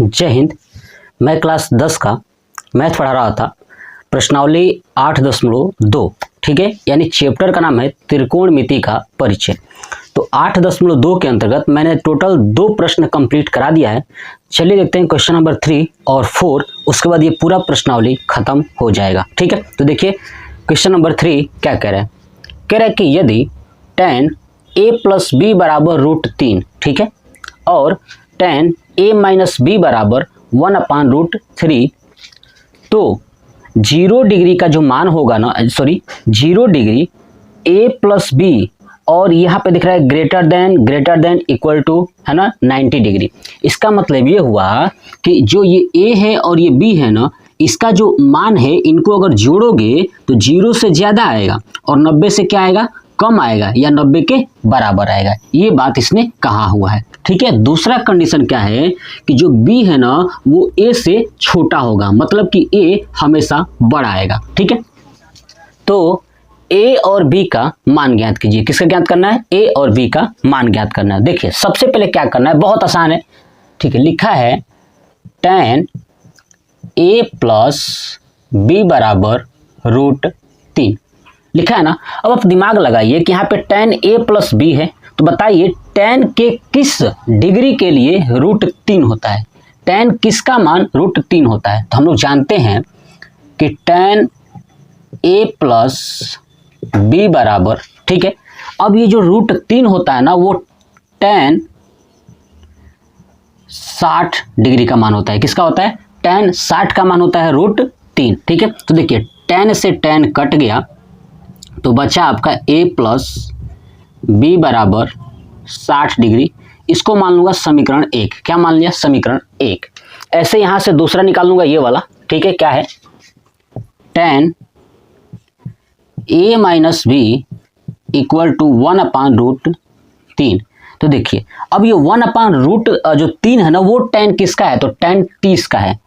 जय हिंद। मैं क्लास 10 का मैथ पढ़ा रहा था, प्रश्नावली 8.2, ठीक है, यानी चैप्टर का नाम है त्रिकोणमिति का परिचय। तो 8.2 के अंतर्गत मैंने टोटल 2 प्रश्न कंप्लीट करा दिया है। चलिए देखते हैं क्वेश्चन नंबर 3 और 4, उसके बाद ये पूरा प्रश्नावली खत्म हो जाएगा। ठीक है, तो देखिए क्वेश्चन नंबर 3 क्या कह रहा है। कह रहा है कि यदि tan a + b बराबर √3, ठीक है, और tan a - b बराबर 1/√3, तो 0 डिग्री का जो मान होगा ना, 0 डिग्री a + b, और यहाँ पे दिख रहा है ग्रेटर देन इक्वल टू, है ना, 90 डिग्री। इसका मतलब ये हुआ कि जो ये a है और ये b है ना, इसका जो मान है, इनको अगर जोड़ोगे तो 0 से ज़्यादा आएगा और 90 से क्या आएगा, कम आएगा, या 90 के बराबर आएगा। ये बात इसने कहा हुआ है। ठीक है, दूसरा कंडीशन क्या है कि जो b है ना, वो a से छोटा होगा, मतलब कि a हमेशा बड़ा आएगा। ठीक है, तो a और b का मान ज्ञात कीजिए। किसका ज्ञात करना है? a और b का मान ज्ञात करना है। देखिए सबसे पहले क्या करना है, बहुत आसान है। ठीक है, लिखा है tan a + b बराबर √3, लिखा है ना। अब आप दिमाग लगाइए कि यहाँ पे tan a + b है, तो बताइए tan के किस डिग्री के लिए √3 होता है? tan किसका मान √3 होता है? तो हम लोग जानते हैं कि tan a + b बराबर, ठीक है, अब ये जो √3 होता है ना, वो tan 60 डिग्री का मान होता है। किसका होता है? tan 60 का मान होता है √3। ठीक है, तो देखिए tan से tan कट गया, तो बचा आपका a + b बराबर 60 डिग्री। इसको मान लूंगा समीकरण 1। क्या मान लिया? समीकरण 1। ऐसे यहां से दूसरा निकाल लूंगा, ये वाला। ठीक है, क्या है? tan a - b equal to 1/√3। तो देखिए अब ये 1/√3 है ना, वो tan किसका है? तो tan 30 का है।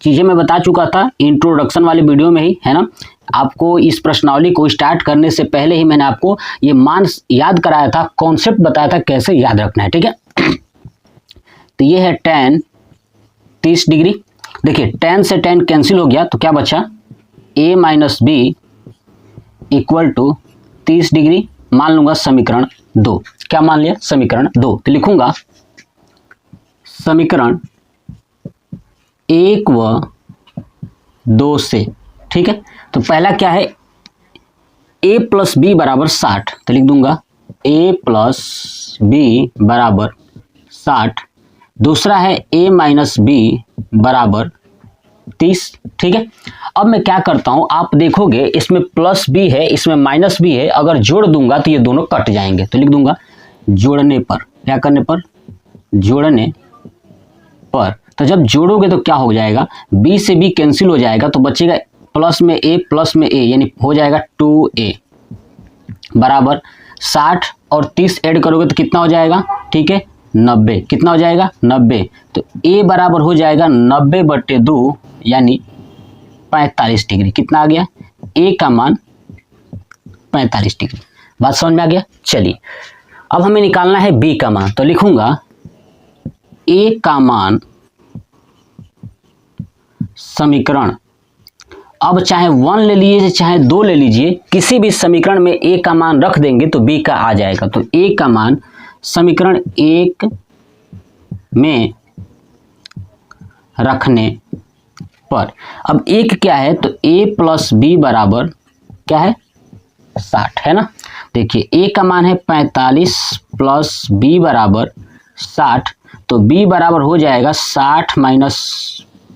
चीज़ें मैं बता चुका था इंट्रोडक्शन वाले वीडियो में ही, है ना। आपको इस प्रश्नावली को स्टार्ट करने से पहले ही मैंने आपको ये मान याद कराया था, कॉन्सेप्ट बताया था कैसे याद रखना है। ठीक है, तो ये है tan 30 डिग्री। देखिए tan से tan कैंसिल हो गया, तो क्या बचा? a - b equal to 30 degree. मान लूंगा समीकरण 2। क्या मान लिया? समीकरण 2। तो लिखूंगा समीकरण 1 व 2 से। ठीक है, तो पहला क्या है? a + b बराबर 60, तो लिख दूंगा a + b बराबर 60। दूसरा है a - b बराबर 30। ठीक है, अब मैं क्या करता हूं, आप देखोगे इसमें +b है, इसमें -b है, अगर जोड़ दूंगा तो ये दोनों कट जाएंगे। तो लिख दूंगा जोड़ने पर। क्या करने पर? जोड़ने पर। तो जब जोड़ोगे तो क्या हो जाएगा, b से b कैंसिल हो जाएगा, तो बचेगा प्लस में a, यानी हो जाएगा 2a बराबर 60, और 30 ऐड करोगे तो कितना हो जाएगा? ठीक है, 90। कितना हो जाएगा? 90। तो a बराबर हो जाएगा 90/2, यानी 45 डिग्री। कितना आ गया? a का मान 45 डिग्री। बात समझ में आ गया? चलिए अब हमें निकालना है b का मान, तो लिखूंगा a का मान समीकरण, अब चाहे 1 ले लीजिए चाहे 2 ले लीजिए, किसी भी समीकरण में a का मान रख देंगे तो b का आ जाएगा। तो a का मान समीकरण 1 में रखने पर, अब 1 क्या है? तो a + b बराबर क्या है? 60, है ना। देखिए a का मान है 45 + b बराबर 60, तो b बराबर हो जाएगा 60 -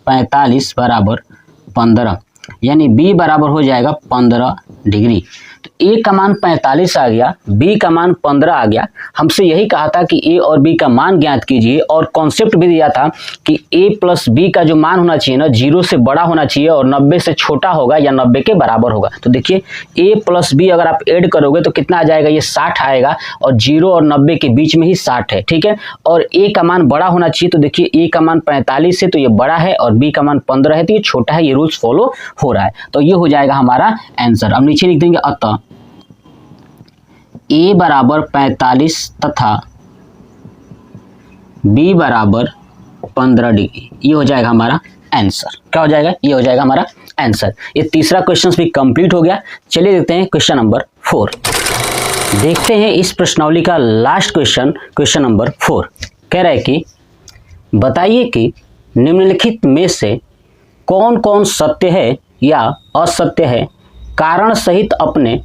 45 बराबर 15, यानी b बराबर हो जाएगा 15 डिग्री। तो a का मान 45 आ गया, b का मान 15 आ गया। हमसे यही कहा था कि a और b का मान ज्ञात कीजिए, और कॉन्सेप्ट भी दिया था कि a + b का जो मान होना चाहिए ना, 0 से बड़ा होना चाहिए और 90 से छोटा होगा या 90 के बराबर होगा। तो देखिए a + b अगर आप ऐड करोगे तो कितना आ जाएगा? ये 60 आएगा, और 0 और 90 के बीच में ही 60 है। ठीक है, और a का मान बड़ा होना चाहिए, तो देखिए a का मान 45 है तो ये बड़ा है, और b का मान 15 है तो ये छोटा है। ये रूल्स फॉलो हो रहा है, तो ये हो जाएगा हमारा आंसर। अब नीचे लिख देंगे अतः a बराबर 45 तथा b बराबर 15 डिग्री। ये हो जाएगा हमारा आंसर। क्या हो जाएगा? ये हो जाएगा हमारा आंसर। ये तीसरा क्वेश्चन भी कंप्लीट हो गया। चलिए देखते हैं क्वेश्चन नंबर 4। देखते हैं इस प्रश्नावली का लास्ट क्वेश्चन, क्वेश्चन नंबर 4 कह रहा है कि बताइए कि निम्नलिखित में से कौन कौन सत्य है या असत्य है, कारण सहित अपने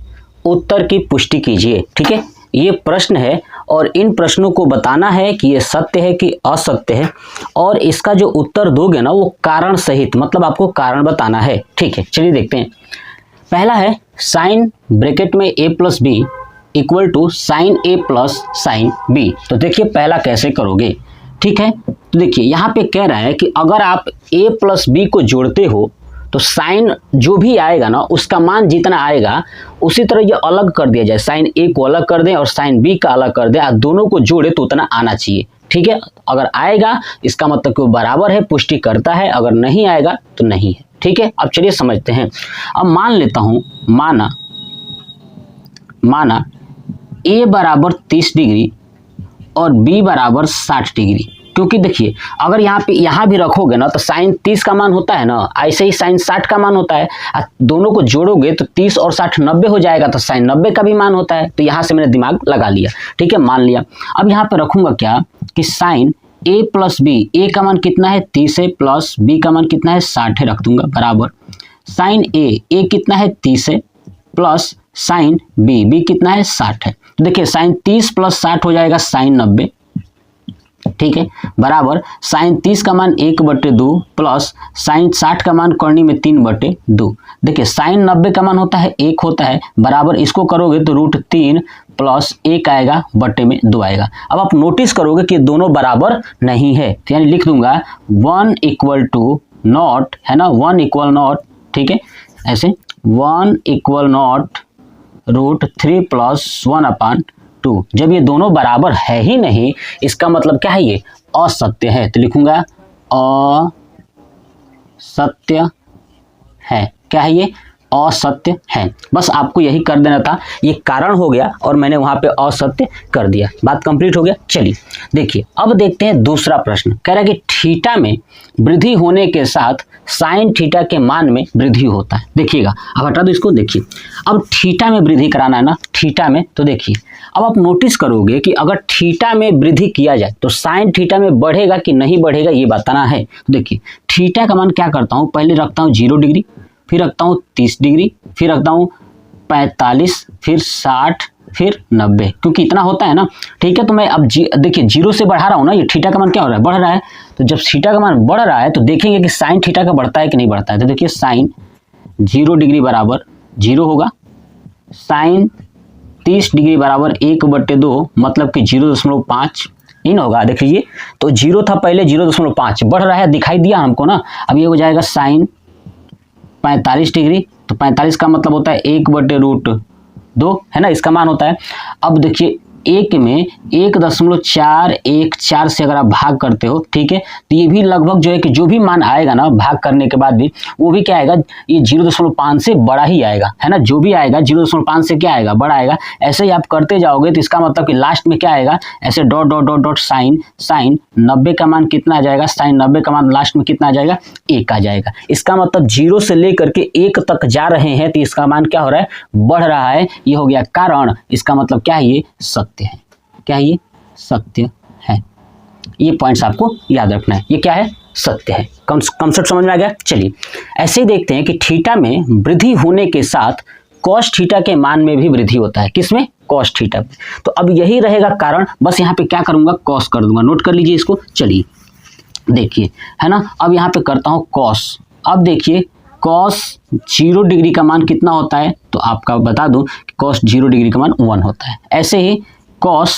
उत्तर की पुष्टि कीजिए। ठीक है, ये प्रश्न है और इन प्रश्नों को बताना है कि ये सत्य है कि असत्य है, और इसका जो उत्तर दोगे ना वो कारण सहित, मतलब आपको कारण बताना है। ठीक है, चलिए देखते हैं। पहला है साइन ब्रैकेट में a plus B equal to sine A plus sine B. तो देखिए पहला कैसे करोगे। ठीक है, तो देखिए यहाँ पे कह रहा है कि अगर आप a प्लस बी को जोड़ते हो तो साइन जो भी आएगा ना उसका मान जितना आएगा उसी तरह ये अलग कर दिया जाए। साइन ए को अलग कर दें और साइन बी का अलग कर दें, और दोनों को जोड़े तो उतना आना चाहिए। ठीक है, अगर आएगा इसका मतलब कि वो बराबर है, पुष्टि करता है, अगर नहीं आएगा तो नहीं है। ठीक है, अब चलिए समझते हैं। अब मान लेता हूँ, माना ए बराबर 30 डिग्री और बी बराबर 60 डिग्री। क्योंकि देखिए अगर यहाँ भी रखोगे ना तो साइन 30 का मान होता है ना, ऐसे ही साइन 60 का मान होता है। दोनों को जोड़ोगे तो 30 और 60 90 हो जाएगा, तो साइन 90 का भी मान होता है। तो यहाँ से मैंने दिमाग लगा लिया। ठीक है, मान लिया। अब यहाँ पे रखूंगा क्या कि साइन ए प्लस बी, ए का मान कितना है 30 है, प्लस बी का मान कितना है 60 है, रख दूंगा बराबर साइन ए कितना है 30 है, प्लस साइन बी कितना है 60 है। तो देखिए साइन 30 प्लस 60 हो जाएगा साइन 90। ठीक है, बराबर साइन 30 का मान 1/2 प्लस साइन 60 का मान करनी में 3/2। देखिए साइन 90 का मान होता है 1 होता है, बराबर इसको करोगे तो √3 प्लस 1 आएगा बट्टे में 2 आएगा। अब आप नोटिस करोगे कि दोनों बराबर नहीं है, तो यानी लिख दूंगा 1 इक्वल टू नॉट, है ना, 1 इक्वल नॉट। ठीक है, ऐसे 1 इक्वल नॉट √3 प्लस 1/2। जब ये दोनों बराबर है ही नहीं, इसका मतलब क्या है, ये असत्य है। तो लिखूंगा असत्य है। क्या है ये? असत्य है। बस आपको यही कर देना था, ये कारण हो गया और मैंने वहां पे असत्य कर दिया। बात कंप्लीट हो गया। चलिए देखिए, अब देखते हैं दूसरा प्रश्न। कह रहा है कि थीटा में वृद्धि होने के साथ साइन थीटा के मान में वृद्धि होता है। देखिएगा, अब हटा दो इसको। देखिए अब थीटा में वृद्धि कराना है ना, थीटा में। तो देखिए अब आप नोटिस करोगे कि अगर थीटा में वृद्धि किया जाए तो साइन थीटा में बढ़ेगा कि नहीं बढ़ेगा ये बताना है। तो देखिए थीटा का मान क्या करता हूँ, पहले रखता हूँ 0 डिग्री, फिर रखता हूँ 30 डिग्री, फिर रखता हूँ 45, फिर 60, फिर 90, क्योंकि इतना होता है ना। ठीक है, तो मैं अब देखिए 0 से बढ़ा रहा हूँ ना, ये थीटा का मान क्या हो रहा है, बढ़ रहा है। तो जब थीटा का मान बढ़ रहा है तो देखेंगे कि साइन थीटा का बढ़ता है कि नहीं बढ़ता है। तो देखिए साइन 0 डिग्री बराबर 0 होगा, साइन 30 डिग्री बराबर 1/2 मतलब कि 0.5 इन होगा। देख लीजिए, तो 0 था पहले, 0.5 बढ़ रहा है, दिखाई दिया हमको ना। अब ये हो जाएगा साइन 45 डिग्री, तो 45 का मतलब होता है 1/√2, है ना, इसका मान होता है। अब देखिए 1 में 1.414 से अगर आप भाग करते हो, ठीक है, तो ये भी लगभग जो है कि जो भी मान आएगा ना भाग करने के बाद भी, वो भी क्या आएगा, ये 0.5 से बड़ा ही आएगा, है ना। जो भी आएगा 0.5 से क्या आएगा, बड़ा आएगा। ऐसे ही आप करते जाओगे तो इसका मतलब कि लास्ट में क्या आएगा, ऐसे dot dot dot dot sine 90 का मान कितना आ जाएगा, साइन 90 का मान लास्ट में कितना आ जाएगा, 1 आ जाएगा। इसका मतलब 0 से लेकर के 1 तक जा रहे हैं तो इसका मान क्या हो रहा है, बढ़ रहा है। ये हो गया कारण। इसका मतलब क्या है, ये सत्य है। क्या है, ये सत्य है। ये पॉइंट्स आपको याद रखना है। ये क्या है, सत्य है। कॉन्सेप्ट समझ में आ गया। चलिए ऐसे ही देखते हैं कि थीटा में वृद्धि होने के साथ कॉस थीटा के मान में भी वृद्धि होता है। किसमें, कॉस थीटा में। तो अब यही रहेगा कारण, बस यहाँ पे क्या करूंगा, कॉस कर दूंगा। नोट कर लीजिए इसको। चलिए देखिए, है ना, अब यहाँ पे करता हूँ कॉस। अब देखिए कॉस 0 डिग्री का मान कितना होता है, तो आपका बता दूं कि कॉस 0 डिग्री का मान 1 होता है। ऐसे ही कॉस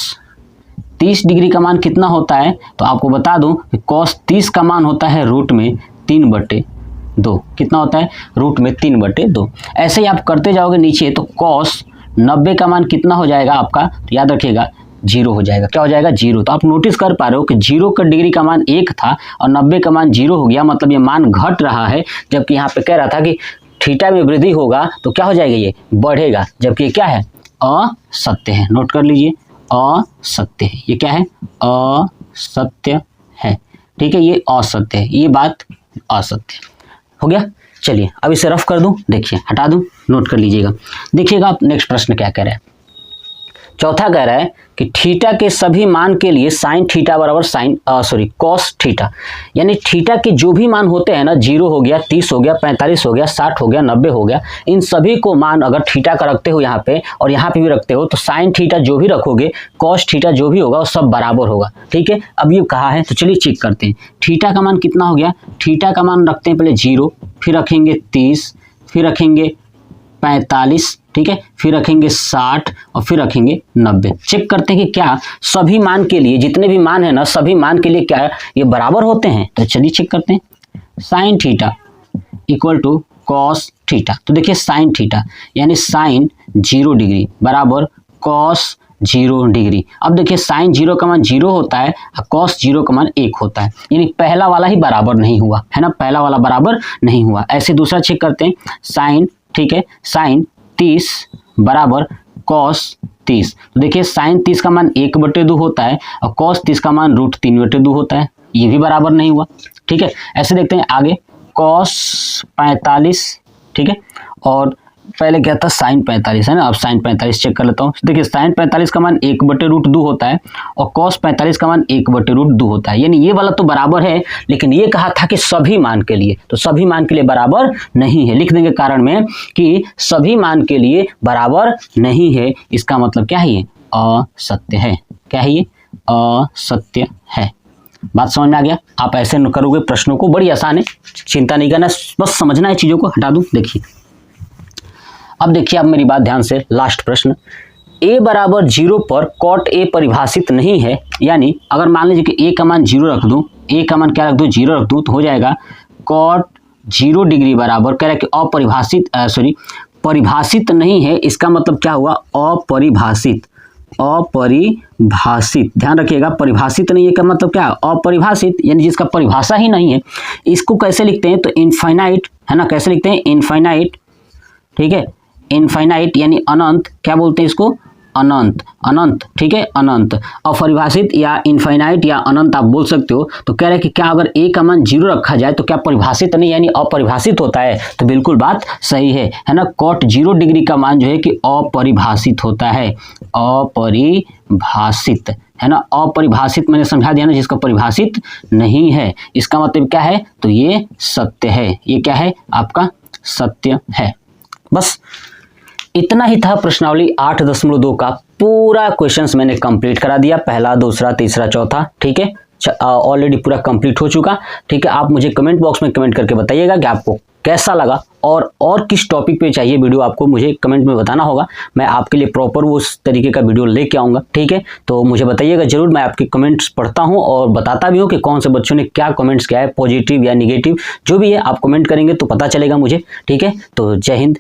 30 डिग्री का मान कितना होता है, तो आपको बता दूं कि कॉस 30 का मान होता है रूट में 3/2। कितना होता है, रूट में 3/2। ऐसे ही आप करते जाओगे नीचे, तो कॉस 90 का मान कितना हो जाएगा आपका, तो याद रखिएगा 0 हो जाएगा। क्या हो जाएगा, 0। तो आप नोटिस कर पा रहे हो कि 0 का डिग्री का मान 1 था और 90 का मान 0 हो गया, मतलब ये मान घट रहा है। जबकि यहाँ पे कह रहा था कि थीटा में वृद्धि होगा तो क्या हो जाएगा, ये बढ़ेगा। जबकि क्या है, असत्य है। नोट कर लीजिए, असत्य है। ये क्या है, असत्य है। ठीक है, ये असत्य है, ये बात असत्य हो गया। चलिए अब इसे रफ कर दूं, देखिए हटा दूं, नोट कर लीजिएगा। देखिएगा आप नेक्स्ट प्रश्न क्या कह रहा है। चौथा कह रहा है कि थीटा के सभी मान के लिए साइन थीटा बराबर कॉस थीटा, यानी थीटा के जो भी मान होते हैं ना, 0 हो गया, 30 हो गया, 45 हो गया, 60 हो गया, 90 हो गया, इन सभी को मान अगर थीटा का रखते हो यहाँ पे और यहाँ पे भी रखते हो तो साइन थीटा जो भी रखोगे, कॉस थीटा जो भी होगा वो सब बराबर होगा। ठीक है, अब ये कहा है तो चलिए चेक करते हैं। थीटा का मान कितना हो गया, थीटा का मान रखते हैं पहले 0, फिर रखेंगे 30, फिर रखेंगे 45, ठीक है, फिर रखेंगे 60 और फिर रखेंगे 90। चेक करते हैं कि क्या सभी मान के लिए, जितने भी मान है ना, सभी मान के लिए क्या है ये बराबर होते हैं। तो चलिए चेक करते हैं। Sine theta equal to cos theta, तो देखिए साइन थीटा यानी साइन 0 डिग्री बराबर कॉस 0 डिग्री। अब देखिए साइन 0 का मान 0 होता है और कॉस 0 का मान 1 होता है, यानी पहला वाला ही बराबर नहीं हुआ है ना, पहला वाला बराबर नहीं हुआ। ऐसे दूसरा चेक करते हैं। साइन, ठीक है, साइन 30 बराबर कॉस 30, तो देखिए साइन 30 का मान 1/2 होता है और कॉस 30 का मान √3/2 होता है, ये भी बराबर नहीं हुआ। ठीक है, ऐसे देखते हैं आगे। कॉस 45, ठीक है, और पहले क्या था साइन 45 है ना, अब साइन 45 चेक कर लेता हूँ। देखिए साइन 45 का मान 1/√2 होता है और कॉस 45 का मान 1/√2 होता है, यानी ये वाला तो बराबर है, लेकिन ये कहा था कि सभी मान के लिए, तो सभी मान के लिए बराबर नहीं है। लिख देंगे कारण में कि सभी मान के लिए बराबर नहीं है, इसका मतलब क्या है, ये असत्य है। क्या है ये, असत्य है। बात समझ में आ गया। आप ऐसे करोगे प्रश्नों को, बड़ी आसान है, चिंता नहीं करना, बस समझना है चीजों को। हटा दूं, देखिए अब देखिए आप मेरी बात ध्यान से, लास्ट प्रश्न। a बराबर 0 पर कॉट a परिभाषित नहीं है, यानी अगर मान लीजिए कि a का मान 0 रख दूं, a का मान क्या रख दूं, 0 रख दूं, तो हो जाएगा कॉट 0 डिग्री बराबर, कह रहा है कि परिभाषित नहीं है, इसका मतलब क्या हुआ, अपरिभाषित। अपरिभाषित, ध्यान रखिएगा, परिभाषित नहीं है का मतलब क्या है, अपरिभाषित, यानी जिसका परिभाषा ही नहीं है। इसको कैसे लिखते हैं, तो इनफाइनाइट है ना, कैसे लिखते हैं, इनफाइनाइट, ठीक है, इनफाइनाइट यानी अनंत, क्या बोलते हैं इसको, अनंत, अनंत, ठीक है, अनंत। अपरिभाषित या इनफाइनाइट या अनंत आप बोल सकते हो। तो कह रहे हैं कि क्या अगर a का मान 0 रखा जाए तो क्या परिभाषित नहीं यानी अपरिभाषित होता है, तो बिल्कुल बात सही है ना। कॉट 0 डिग्री का मान जो है कि अपरिभाषित होता है, अपरिभाषित है ना, अपरिभाषित मैंने समझा दिया ना, जिसका परिभाषित नहीं है, इसका मतलब क्या है, तो ये सत्य है, ये क्या है आपका सत्य है। बस इतना ही था प्रश्नावली 8.2 का पूरा क्वेश्चंस मैंने कंप्लीट करा दिया, पहला, दूसरा, तीसरा, चौथा, ठीक है, ऑलरेडी पूरा कंप्लीट हो चुका। ठीक है, आप मुझे कमेंट बॉक्स में कमेंट करके बताइएगा कि आपको कैसा लगा और किस टॉपिक पे चाहिए वीडियो, आपको मुझे कमेंट में बताना होगा, मैं आपके लिए प्रॉपर वो उस तरीके का वीडियो लेके आऊँगा। ठीक है, तो मुझे बताइएगा जरूर, मैं आपके कमेंट्स पढ़ता हूँ और बताता भी हूँ कि कौन से बच्चों ने क्या कमेंट्स किया है, पॉजिटिव या निगेटिव, जो भी है आप कमेंट करेंगे तो पता चलेगा मुझे। ठीक है, तो जय हिंद।